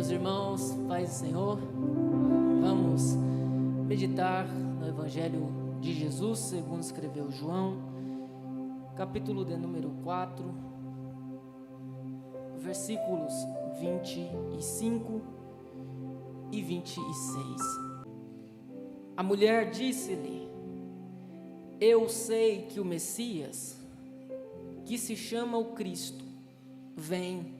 Meus irmãos, paz do Senhor, vamos meditar no Evangelho de Jesus, segundo escreveu João, capítulo de número 4, versículos 25 e 26. A mulher disse-lhe: eu sei que o Messias, que se chama o Cristo, vem.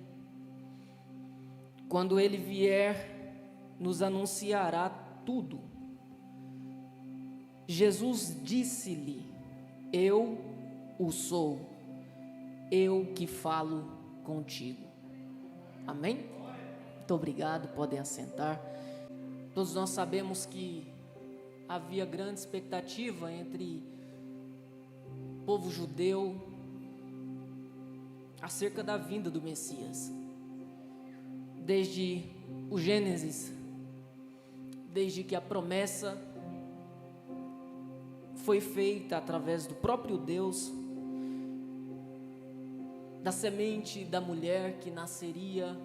Quando ele vier, nos anunciará tudo. Jesus disse-lhe: eu o sou, eu que falo contigo. Amém? Muito obrigado, podem assentar. Todos nós sabemos que havia grande expectativa entre o povo judeu acerca da vinda do Messias. Desde o Gênesis, desde que a promessa foi feita através do próprio Deus, da semente da mulher que nasceria,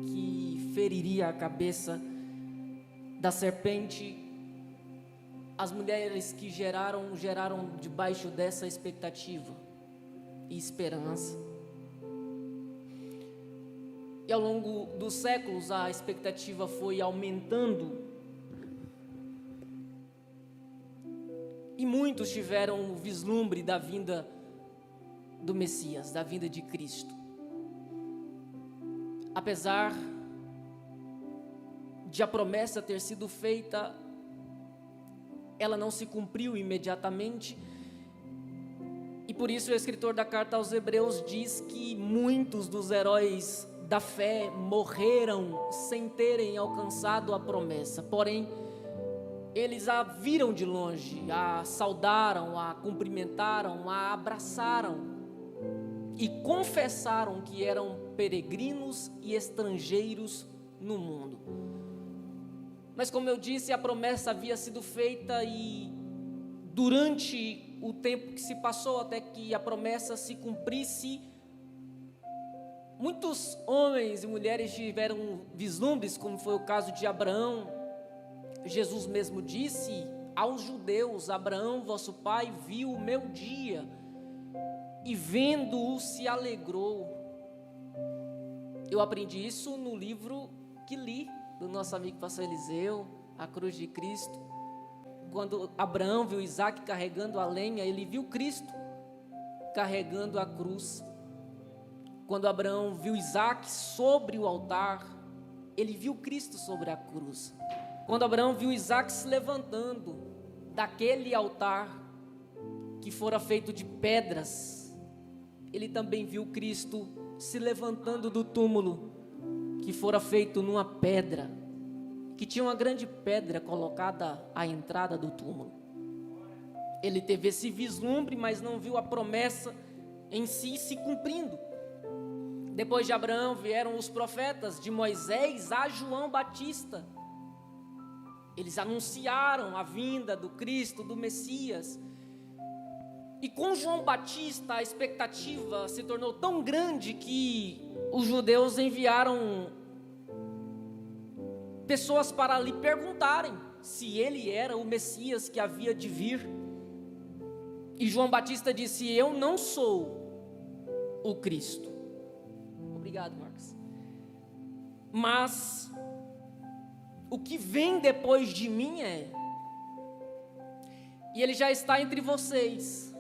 que feriria a cabeça da serpente, as mulheres que geraram debaixo dessa expectativa e esperança. E ao longo dos séculos a expectativa foi aumentando e muitos tiveram o vislumbre da vinda do Messias, da vinda de Cristo. Apesar de a promessa ter sido feita, ela não se cumpriu imediatamente. E por isso o escritor da carta aos Hebreus diz que muitos dos heróis da fé morreram sem terem alcançado a promessa. Porém, eles a viram de longe, a saudaram, a cumprimentaram, a abraçaram e confessaram que eram peregrinos e estrangeiros no mundo. Mas como eu disse, a promessa havia sido feita e durante o tempo que se passou até que a promessa se cumprisse, muitos homens e mulheres tiveram vislumbres, como foi o caso de Abraão. Jesus mesmo disse aos judeus: Abraão, vosso pai, viu o meu dia e vendo-o se alegrou. Eu aprendi isso no livro que li do nosso amigo pastor Eliseu, A Cruz de Cristo. Quando Abraão viu Isaac carregando a lenha, ele viu Cristo carregando a cruz. Quando Abraão viu Isaac sobre o altar, ele viu Cristo sobre a cruz. Quando Abraão viu Isaac se levantando daquele altar que fora feito de pedras, ele também viu Cristo se levantando do túmulo que fora feito numa pedra, que tinha uma grande pedra colocada à entrada do túmulo. Ele teve esse vislumbre, mas não viu a promessa em si se cumprindo. Depois de Abraão vieram os profetas, de Moisés a João Batista. Eles anunciaram a vinda do Cristo, do Messias. E com João Batista a expectativa se tornou tão grande que os judeus enviaram pessoas para lhe perguntarem se ele era o Messias que havia de vir. E João Batista disse: eu não sou o Cristo. Obrigado, Marcos. Mas o que vem depois de mim é, e ele já está entre vocês,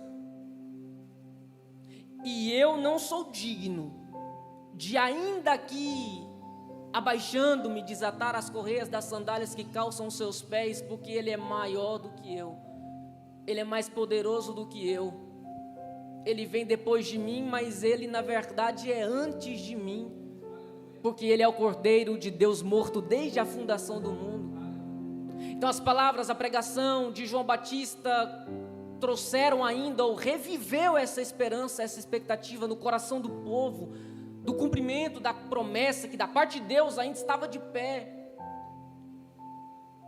e eu não sou digno de, ainda que abaixando-me, desatar as correias das sandálias que calçam os seus pés, porque ele é maior do que eu, ele é mais poderoso do que eu. Ele vem depois de mim, mas ele na verdade é antes de mim, porque ele é o Cordeiro de Deus morto desde a fundação do mundo. Então as palavras, a pregação de João Batista trouxeram ainda, ou reviveu essa esperança, essa expectativa no coração do povo, do cumprimento da promessa que da parte de Deus ainda estava de pé.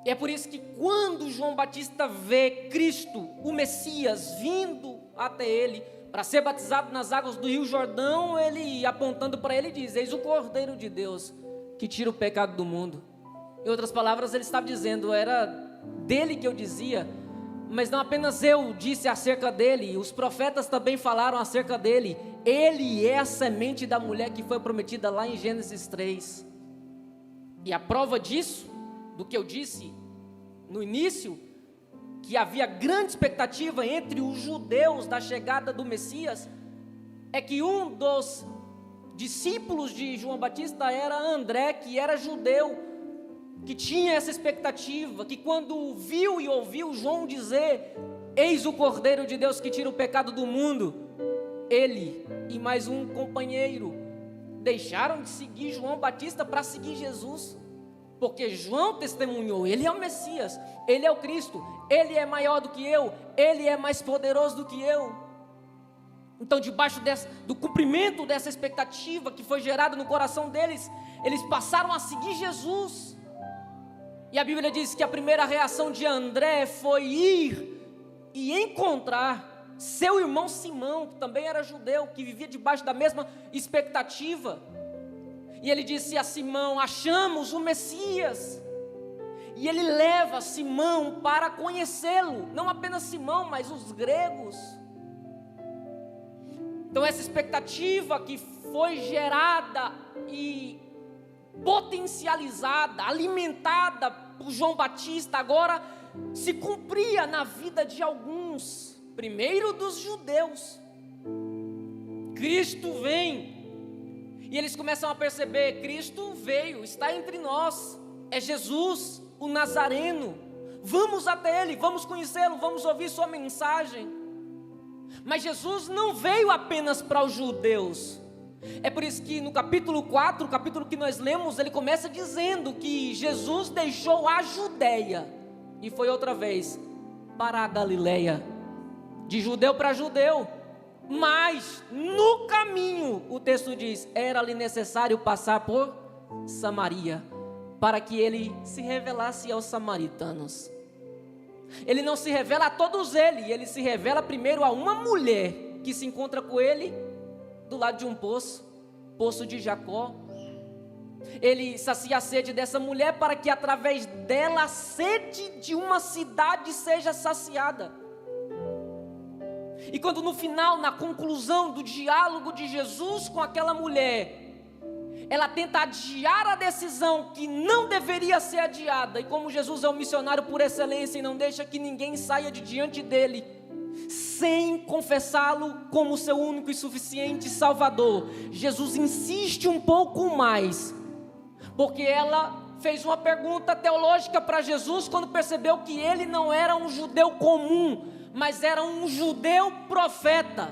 E é por isso que quando João Batista vê Cristo, o Messias, vindo até ele, para ser batizado nas águas do Rio Jordão, ele apontando para ele diz: eis o Cordeiro de Deus que tira o pecado do mundo. Em outras palavras, ele estava dizendo, era dele que eu dizia, mas não apenas eu disse acerca dele, os profetas também falaram acerca dele. Ele é a semente da mulher que foi prometida lá em Gênesis 3. E a prova disso, do que eu disse no início, que havia grande expectativa entre os judeus da chegada do Messias, é que um dos discípulos de João Batista era André, que era judeu, que tinha essa expectativa, que quando viu e ouviu João dizer, eis o Cordeiro de Deus que tira o pecado do mundo, ele e mais um companheiro deixaram de seguir João Batista para seguir Jesus, porque João testemunhou, ele é o Messias, ele é o Cristo, ele é maior do que eu, ele é mais poderoso do que eu. Então, debaixo do cumprimento dessa expectativa que foi gerada no coração deles, eles passaram a seguir Jesus. E a Bíblia diz que a primeira reação de André foi ir e encontrar seu irmão Simão, que também era judeu, que vivia debaixo da mesma expectativa. E ele disse a Simão, achamos o Messias. E ele leva Simão para conhecê-lo, não apenas Simão, mas os gregos. Então essa expectativa que foi gerada e potencializada, alimentada por João Batista, agora se cumpria na vida de alguns, primeiro dos judeus. Cristo vem, e eles começam a perceber, Cristo veio, está entre nós, é Jesus, o Nazareno, vamos até Ele, vamos conhecê-lo, vamos ouvir sua mensagem. Mas Jesus não veio apenas para os judeus. É por isso que no capítulo 4, o capítulo que nós lemos, ele começa dizendo que Jesus deixou a Judéia e foi outra vez para a Galileia, de judeu para judeu. Mas no caminho, o texto diz, era-lhe necessário passar por Samaria, para que ele se revelasse aos samaritanos. Ele não se revela a todos ele se revela primeiro a uma mulher que se encontra com ele do lado de um poço de Jacó. Ele sacia a sede dessa mulher para que através dela a sede de uma cidade seja saciada. E quando no final, na conclusão do diálogo de Jesus com aquela mulher, ela tenta adiar a decisão que não deveria ser adiada, e como Jesus é um missionário por excelência e não deixa que ninguém saia de diante dele sem confessá-lo como seu único e suficiente Salvador, Jesus insiste um pouco mais, porque ela fez uma pergunta teológica para Jesus quando percebeu que ele não era um judeu comum, mas era um judeu profeta,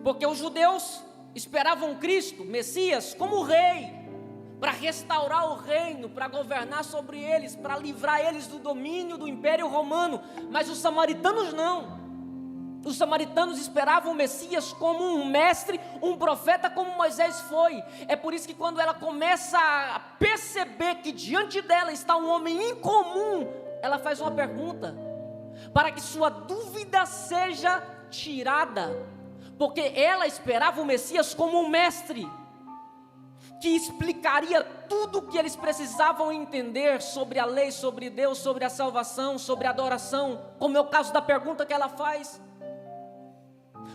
porque os judeus esperavam Cristo, Messias, como rei, para restaurar o reino, para governar sobre eles, para livrar eles do domínio do Império Romano. Mas os samaritanos não. Os samaritanos esperavam o Messias como um mestre, um profeta, como Moisés foi. É por isso que quando ela começa a perceber que diante dela está um homem incomum, ela faz uma pergunta, para que sua dúvida seja tirada. Porque ela esperava o Messias como um mestre, que explicaria tudo o que eles precisavam entender sobre a lei, sobre Deus, sobre a salvação, sobre a adoração, como é o caso da pergunta que ela faz.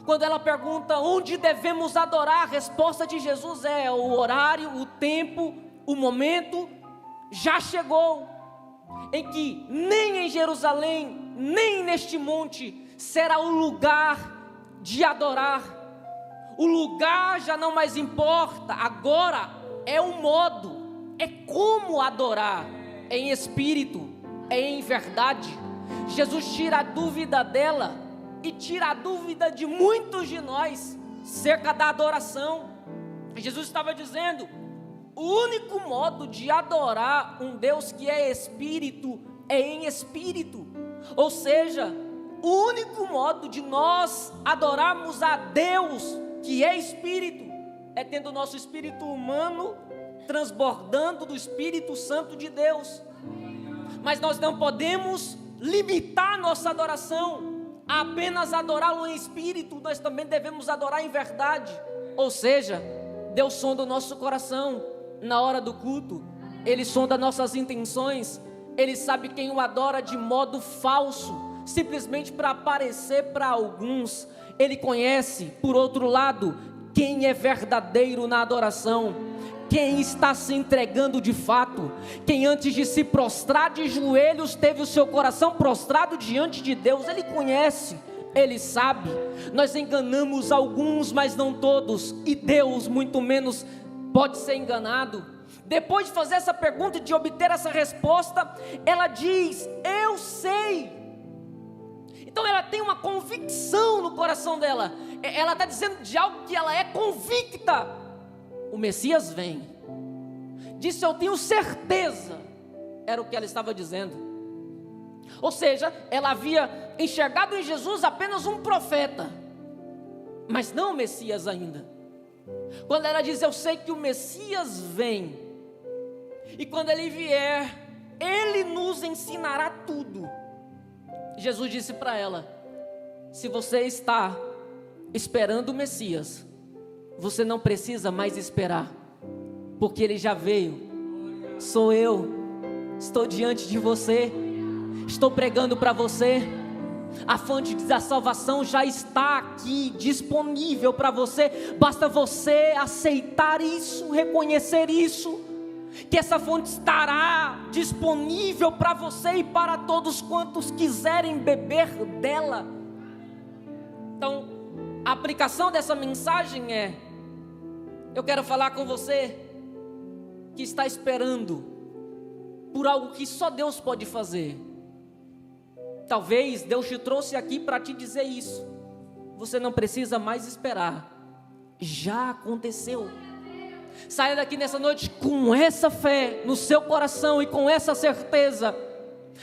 Quando ela pergunta onde devemos adorar, a resposta de Jesus é o horário, o tempo, o momento já chegou, em que nem em Jerusalém, nem neste monte será o lugar de adorar. O lugar já não mais importa, agora é o modo, é como adorar, em espírito, em verdade. Jesus tira a dúvida dela e tira a dúvida de muitos de nós cerca da adoração. Jesus estava dizendo, o único modo de adorar um Deus que é espírito é em espírito, ou seja, o único modo de nós adorarmos a Deus, que é Espírito, é tendo o nosso espírito humano transbordando do Espírito Santo de Deus. Mas nós não podemos limitar nossa adoração a apenas adorá-lo em espírito, nós também devemos adorar em verdade. Ou seja, Deus sonda o nosso coração, na hora do culto, Ele sonda nossas intenções, Ele sabe quem o adora de modo falso, simplesmente para aparecer para alguns. Ele conhece, por outro lado, quem é verdadeiro na adoração, quem está se entregando de fato, quem antes de se prostrar de joelhos, teve o seu coração prostrado diante de Deus. Ele conhece, Ele sabe. Nós enganamos alguns, mas não todos, e Deus muito menos pode ser enganado. Depois de fazer essa pergunta e de obter essa resposta, ela diz: eu sei. Então ela tem uma convicção no coração dela, ela está dizendo de algo que ela é convicta. O Messias vem. Disse: eu tenho certeza. Era o que ela estava dizendo. Ou seja, ela havia enxergado em Jesus apenas um profeta, mas não o Messias ainda. Quando ela diz: eu sei que o Messias vem, e quando Ele vier, Ele nos ensinará tudo. Jesus disse para ela: se você está esperando o Messias, você não precisa mais esperar, porque Ele já veio. Sou eu, estou diante de você, estou pregando para você. A fonte da salvação já está aqui, disponível para você. Basta você aceitar isso, reconhecer isso, que essa fonte estará disponível para você e para todos quantos quiserem beber dela. Então, a aplicação dessa mensagem é: eu quero falar com você que está esperando por algo que só Deus pode fazer. Talvez Deus te trouxe aqui para te dizer isso. Você não precisa mais esperar, já aconteceu. Saia daqui nessa noite com essa fé no seu coração e com essa certeza.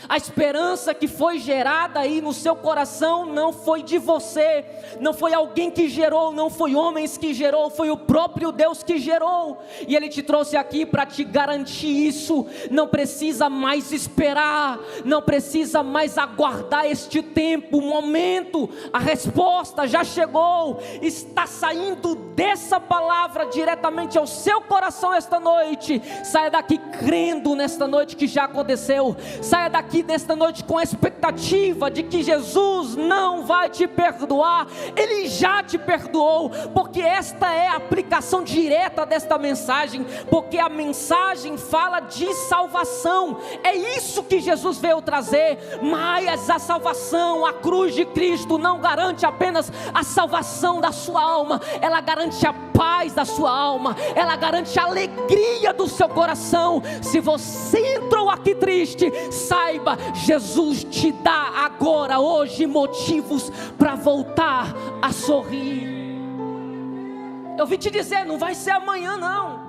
A esperança que foi gerada aí no seu coração não foi de você, não foi alguém que gerou, não foi homens que gerou, foi o próprio Deus que gerou. E Ele te trouxe aqui para te garantir isso. Não precisa mais esperar, não precisa mais aguardar este tempo, momento. A resposta já chegou, está saindo dessa palavra diretamente ao seu coração esta noite. Saia daqui crendo nesta noite que já aconteceu. Saia daqui nesta noite com a expectativa de que Jesus não vai te perdoar. Ele já te perdoou, porque esta é a aplicação direta desta mensagem, porque a mensagem fala de salvação. É isso que Jesus veio trazer. Mas a salvação, a cruz de Cristo não garante apenas a salvação da sua alma, ela garante a paz da sua alma, ela garante a alegria do seu coração. Se você entrou aqui triste, saiba, Jesus te dá agora, hoje, motivos para voltar a sorrir. Eu vim te dizer, não vai ser amanhã não,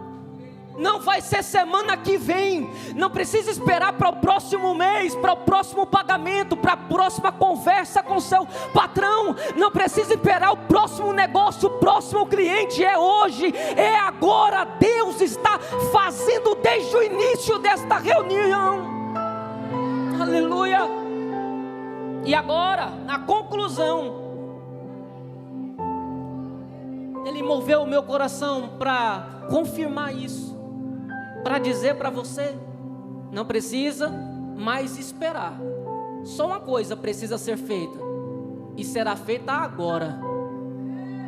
não vai ser semana que vem, não precisa esperar para o próximo mês, para o próximo pagamento, para a próxima conversa com seu patrão, não precisa esperar o próximo negócio, o próximo cliente. É hoje, é agora. Deus está fazendo desde o início desta reunião. Aleluia. E agora, na conclusão, Ele moveu o meu coração para confirmar isso, para dizer para você: não precisa mais esperar. Só uma coisa precisa ser feita, e será feita agora.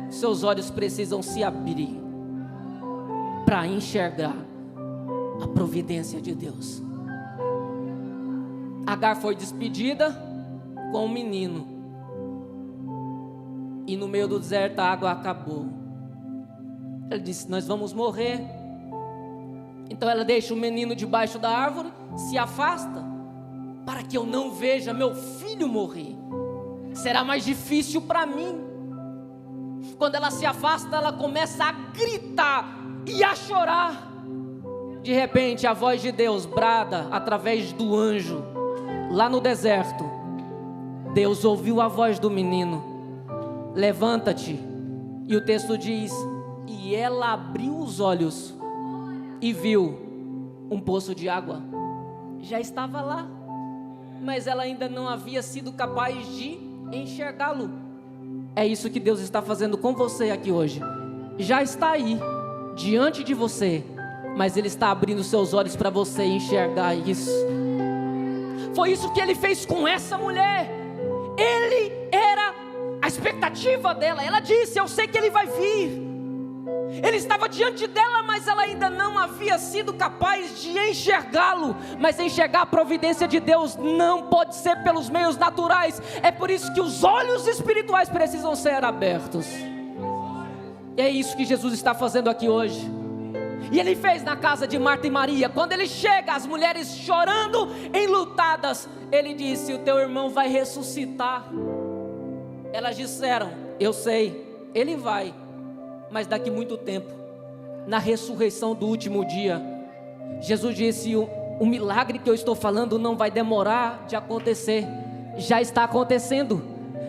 Seus olhos precisam se abrir para enxergar a providência de Deus. Agar foi despedida com um menino, e no meio do deserto a água acabou. Ela disse: nós vamos morrer. Então ela deixa o menino debaixo da árvore, se afasta, para que eu não veja meu filho morrer. Será mais difícil para mim. Quando ela se afasta, ela começa a gritar e a chorar. De repente a voz de Deus brada através do anjo lá no deserto. Deus ouviu a voz do menino: levanta-te. E o texto diz: e ela abriu os olhos e viu um poço de água. Já estava lá, mas ela ainda não havia sido capaz de enxergá-lo. É isso que Deus está fazendo com você aqui hoje. Já está aí, diante de você, mas Ele está abrindo seus olhos para você enxergar isso. Foi isso que Ele fez com essa mulher. Ele era a expectativa dela. Ela disse: eu sei que Ele vai vir. Ele estava diante dela, mas ela ainda não havia sido capaz de enxergá-lo. Mas enxergar a providência de Deus não pode ser pelos meios naturais. É por isso que os olhos espirituais precisam ser abertos. E é isso que Jesus está fazendo aqui hoje. E Ele fez na casa de Marta e Maria. Quando Ele chega, as mulheres chorando, enlutadas, Ele disse: o teu irmão vai ressuscitar. Elas disseram: eu sei, Ele vai, mas daqui muito tempo, na ressurreição do último dia. Jesus disse: o milagre que eu estou falando não vai demorar de acontecer, já está acontecendo,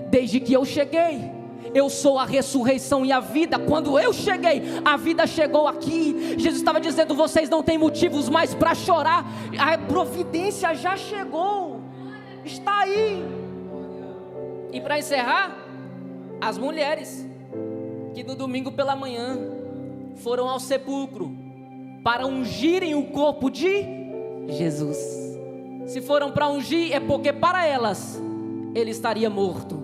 desde que eu cheguei. Eu sou a ressurreição e a vida. Quando eu cheguei, a vida chegou aqui. Jesus estava dizendo: vocês não têm motivos mais para chorar, a providência já chegou, está aí. E para encerrar, as mulheres que no domingo pela manhã foram ao sepulcro para ungirem o corpo de Jesus. Se foram para ungir, é porque para elas Ele estaria morto.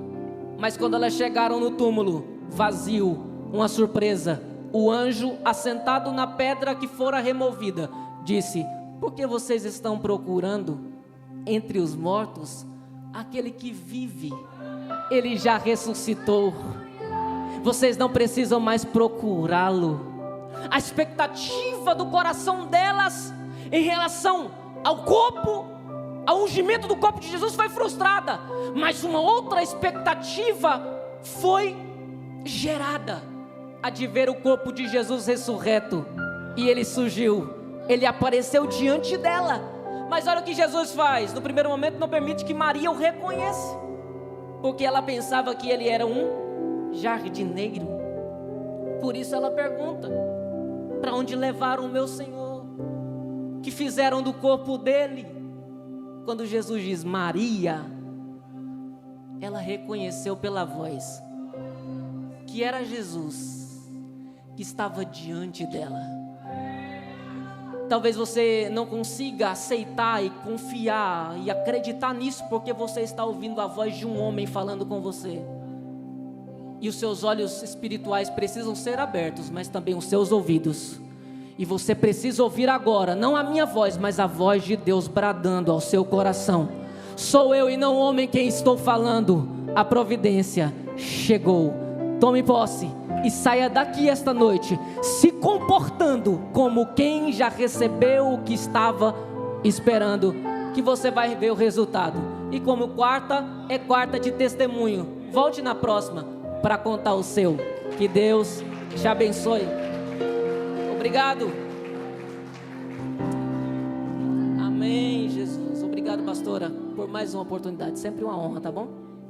Mas quando elas chegaram no túmulo vazio, uma surpresa, o anjo assentado na pedra que fora removida disse: por que vocês estão procurando entre os mortos aquele que vive? Ele já ressuscitou. Vocês não precisam mais procurá-lo. A expectativa do coração delas em relação ao corpo, ao ungimento do corpo de Jesus, foi frustrada. Mas uma outra expectativa foi gerada, a de ver o corpo de Jesus ressurreto. E Ele surgiu, Ele apareceu diante dela. Mas olha o que Jesus faz. No primeiro momento não permite que Maria o reconheça, porque ela pensava que Ele era um jardineiro. Por isso ela pergunta: para onde levaram o meu Senhor? Que fizeram do corpo dele? Quando Jesus diz Maria, ela reconheceu pela voz que era Jesus que estava diante dela. Talvez você não consiga aceitar e confiar e acreditar nisso, porque você está ouvindo a voz de um homem falando com você. E os seus olhos espirituais precisam ser abertos, mas também os seus ouvidos. E você precisa ouvir agora, não a minha voz, mas a voz de Deus bradando ao seu coração: sou eu e não o homem quem estou falando. A providência chegou. Tome posse e saia daqui esta noite se comportando como quem já recebeu o que estava esperando, que você vai ver o resultado. E como quarta é quarta de testemunho, volte na próxima para contar o seu. Que Deus te abençoe. Obrigado. Amém, Jesus. Obrigado, pastora, por mais uma oportunidade. Sempre uma honra, tá bom?